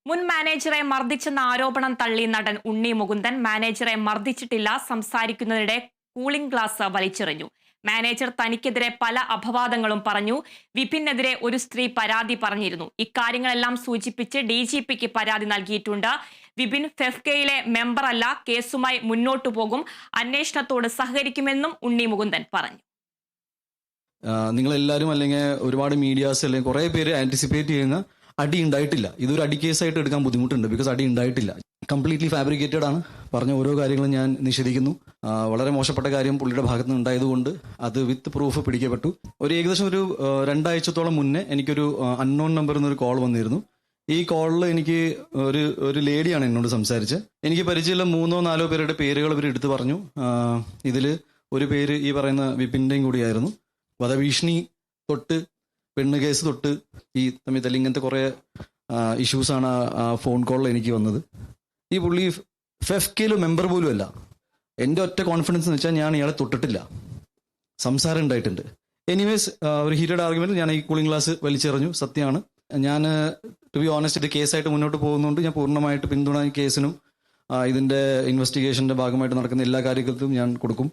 മുൻ മാനേജറെ മർദ്ദിച്ചെന്ന ആരോപണം തള്ളി നടൻ ഉണ്ണി മുകുന്ദൻ മാനേജറെ മർദ്ദിച്ചിട്ടില്ല, സംസാരിക്കുന്നതിനിടെ കൂളിംഗ് ഗ്ലാസ് വലിച്ചെറിഞ്ഞു. മാനേജർ തനിക്കെതിരെ പല അപവാദങ്ങളും പറഞ്ഞു. വിപിനെതിരെ ഒരു സ്ത്രീ പരാതി പറഞ്ഞിരുന്നു. ഇക്കാര്യങ്ങളെല്ലാം സൂചിപ്പിച്ച് DGPക്ക് പരാതി നൽകിയിട്ടുണ്ട്. വിപിൻ ഫെഫ്കയിലെ മെമ്പറല്ല, കേസുമായി മുന്നോട്ടു പോകും, അന്വേഷണത്തോട് സഹകരിക്കുമെന്നും ഉണ്ണി മുകുന്ദൻ പറഞ്ഞു. നിങ്ങളെല്ലാവരും അല്ലെങ്കിൽ ഒരുപാട് മീഡിയാസ് അല്ലെങ്കിൽ കുറേ പേര് ആന്റിസിപ്പേറ്റ് ചെയ്യുന്ന അടി ഉണ്ടായിട്ടില്ല. ഇതൊരു അടി കേസായിട്ട് എടുക്കാൻ ബുദ്ധിമുട്ടുണ്ട്. ബിക്കോസ് അടി ഉണ്ടായിട്ടില്ല, കംപ്ലീറ്റ്ലി ഫാബ്രിക്കേറ്റഡ് ആണ്. പറഞ്ഞ ഓരോ കാര്യങ്ങളും ഞാൻ നിഷേധിക്കുന്നു. വളരെ മോശപ്പെട്ട കാര്യം പുള്ളിയുടെ ഭാഗത്ത് നിന്ന് ഉണ്ടായതുകൊണ്ട് അത് വിത്ത് പ്രൂഫ് പിടിക്കപ്പെട്ടു. ഏകദേശം ഒരു 2 ആഴ്ചത്തോളം മുന്നേ എനിക്കൊരു അൺനോൺ നമ്പറിൽ നിന്നൊരു കോൾ വന്നിരുന്നു. ഈ കോളിൽ എനിക്ക് ഒരു ലേഡിയാണ് എന്നോട് സംസാരിച്ചത്. എനിക്ക് പരിചയമുള്ള 3-4 പേരുടെ പേരുകൾ ഇവർ എടുത്തു പറഞ്ഞു. ഇതിൽ ഒരു പേര് ഈ പറയുന്ന വിപിൻ്റെയും കൂടിയായിരുന്നു. വധഭീഷണി തൊട്ട് പെണ്ണ് കേസ് തൊട്ട് ഈ തമ്മിൽ തല്ലി ഇങ്ങനത്തെ കുറേ ഇഷ്യൂസാണ് ആ ഫോൺ കോളിൽ എനിക്ക് വന്നത്. ഈ പുള്ളി ഫെഫ്കയിൽ മെമ്പർ പോലും അല്ല. എൻ്റെ ഒറ്റ കോൺഫിഡൻസ് എന്ന് വെച്ചാൽ ഞാൻ ഇയാളെ തൊട്ടിട്ടില്ല, സംസാരം ഉണ്ടായിട്ടുണ്ട്. എനിവേസ് ഒരു ഹീറ്റഡ് ആർഗ്യുമെന്റ് ഞാൻ ഈ കൂളിംഗ് ഗ്ലാസ് വലിച്ചെറിഞ്ഞു. സത്യമാണ്. ഞാൻ ടു ബി ഓണസ്റ്റ് ഇത് കേസായിട്ട് മുന്നോട്ട് പോകുന്നതുകൊണ്ട് ഞാൻ പൂർണ്ണമായിട്ട് പിന്തുണ ഈ കേസിനും ഇതിൻ്റെ ഇൻവെസ്റ്റിഗേഷൻ്റെ ഭാഗമായിട്ട് നടക്കുന്ന എല്ലാ കാര്യങ്ങൾക്കും ഞാൻ കൊടുക്കും.